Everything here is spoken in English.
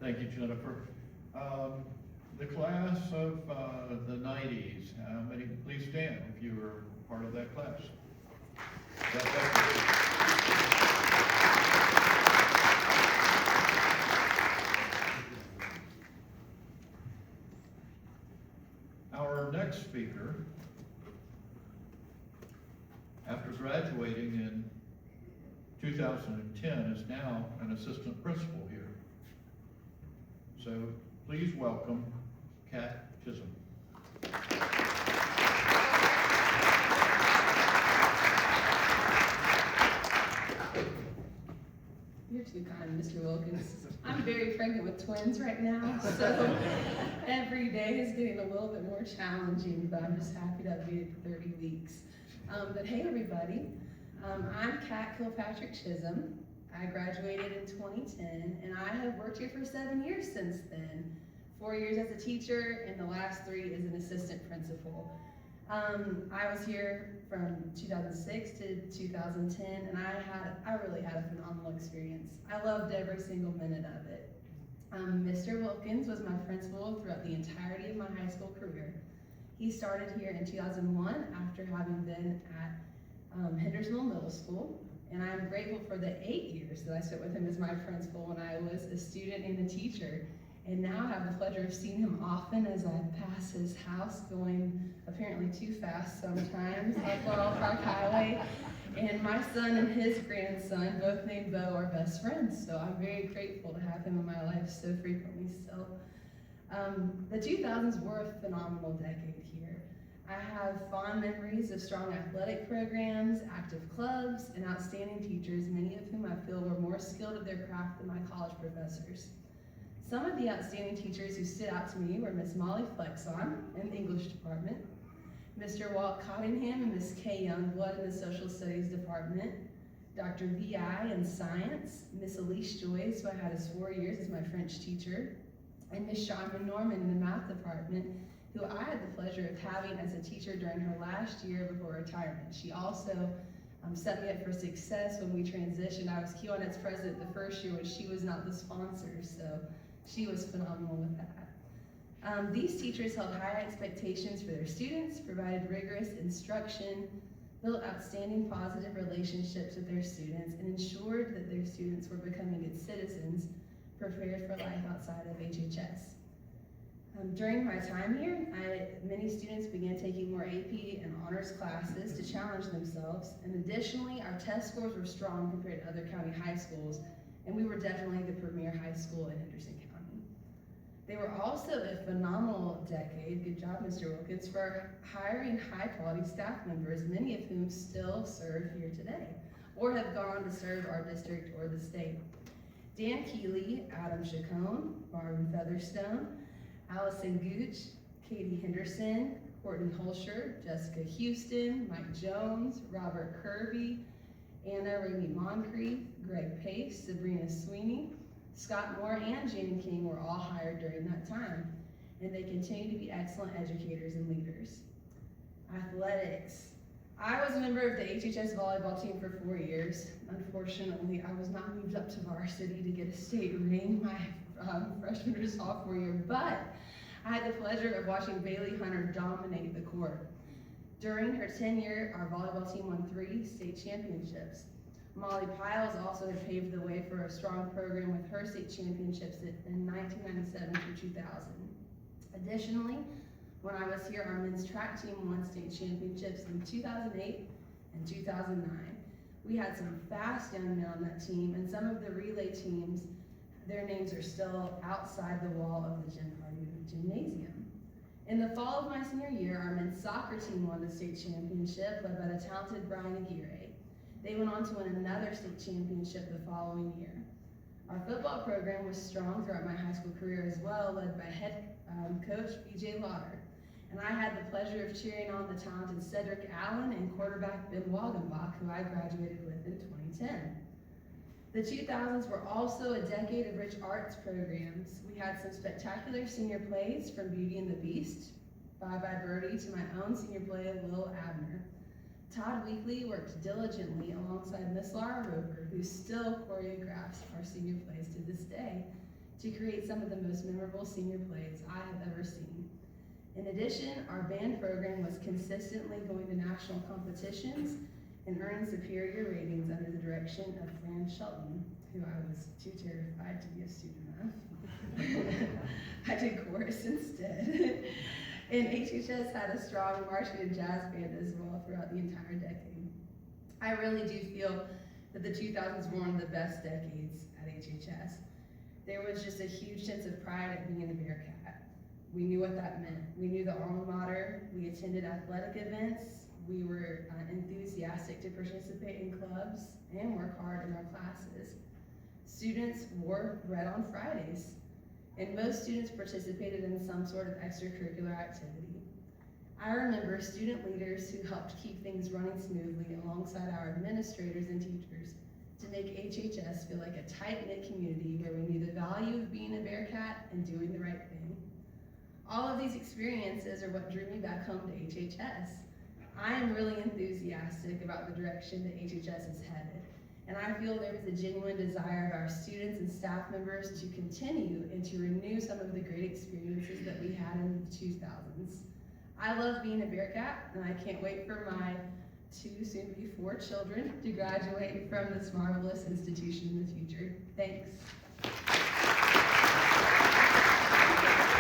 Thank you, Jennifer. The class of the 90s, how many, please stand if you were part of that class. Our next speaker, after graduating in 2010, is now an assistant principal here. So please welcome Kat Chisholm. You're too kind, Mr. Wilkins. I'm very pregnant with twins right now, so every day is getting a little bit more challenging, but I'm just happy to have made it to 30 weeks. But hey, everybody. I'm Kat Kilpatrick Chisholm. I graduated in 2010, and I have worked here for 7 years since then. 4 years as a teacher, and the last 3 as an assistant principal. I was here from 2006 to 2010, and I really had a phenomenal experience. I loved every single minute of it. Mr. Wilkins was my principal throughout the entirety of my high school career. He started here in 2001 after having been at Hendersonville Middle School, and I'm grateful for the 8 years that I spent with him as my principal when I was a student and a teacher. And now I have the pleasure of seeing him often as I pass his house, going apparently too fast sometimes up Laurel Park Highway. And my son and his grandson, both named Bo, are best friends. So I'm very grateful to have him in my life so frequently still. The 2000s were a phenomenal decade here. I have fond memories of strong athletic programs, active clubs, and outstanding teachers, many of whom I feel were more skilled at their craft than my college professors. Some of the outstanding teachers who stood out to me were Miss Molly Flexon in the English department, Mr. Walt Cottingham and Miss Kay Youngblood in the Social Studies department, Dr. V.I. in science, Miss Elise Joyce, who I had as 4 years as my French teacher, and Miss Sharma Norman in the math department, who I had the pleasure of having as a teacher during her last year before retirement. She also set me up for success when we transitioned. I was Kiwanis president the first year when she was not the sponsor, so she was phenomenal with that. These teachers held high expectations for their students, provided rigorous instruction, built outstanding positive relationships with their students, and ensured that their students were becoming good citizens, prepared for life outside of HHS. During my time here, many students began taking more AP and honors classes to challenge themselves, and additionally, our test scores were strong compared to other county high schools, and we were definitely the premier high school in Henderson County. They were also a phenomenal decade, good job Mr. Wilkins, for hiring high quality staff members, many of whom still serve here today, or have gone to serve our district or the state. Dan Keeley, Adam Chacon, Marvin Featherstone, Allison Gooch, Katie Henderson, Courtney Holscher, Jessica Houston, Mike Jones, Robert Kirby, Anna Ramey Moncrief, Greg Pace, Sabrina Sweeney, Scott Moore, and Jamie King were all hired during that time, and they continue to be excellent educators and leaders. Athletics. I was a member of the HHS volleyball team for 4 years. Unfortunately, I was not moved up to varsity to get a state ring my freshman or sophomore year, but I had the pleasure of watching Bailey Hunter dominate the court. During her tenure, our volleyball team won 3 state championships. Molly Piles also had paved the way for a strong program with her state championships in 1997 through 2000. Additionally, when I was here, our men's track team won state championships in 2008 and 2009. We had some fast young men on that team, and some of the relay teams, their names are still outside the wall of the gymnasium. In the fall of my senior year, our men's soccer team won the state championship, led by the talented Brian Aguirre. They went on to win another state championship the following year. Our football program was strong throughout my high school career as well, led by head coach BJ Lauder. And I had the pleasure of cheering on the talented Cedric Allen and quarterback Ben Wagenbach, who I graduated with in 2010. The 2000s were also a decade of rich arts programs. We had some spectacular senior plays, from Beauty and the Beast, Bye Bye Birdie, to my own senior play of Lil Abner. Todd Weekly worked diligently alongside Miss Laura Roper, who still choreographs our senior plays to this day, to create some of the most memorable senior plays I have ever seen. In addition, our band program was consistently going to national competitions and earning superior ratings under the direction of Fran Shelton, who I was too terrified to be a student of. I did chorus instead. And HHS had a strong marching and jazz band as well throughout the entire decade. I really do feel that the 2000s were one of the best decades at HHS. There was just a huge sense of pride at being a Bearcat. We knew what that meant. We knew the alma mater, we attended athletic events, we were enthusiastic to participate in clubs and work hard in our classes. Students wore red on Fridays, and most students participated in some sort of extracurricular activity. I remember student leaders who helped keep things running smoothly alongside our administrators and teachers to make HHS feel like a tight-knit community where we knew the value of being a Bearcat and doing the right thing. All of these experiences are what drew me back home to HHS. I am really enthusiastic about the direction that HHS is headed, and I feel there is a genuine desire of our students and staff members to continue and to renew some of the great experiences that we had in the 2000s. I love being a Bearcat, and I can't wait for my 2, soon to be 4 children to graduate from this marvelous institution in the future. Thanks.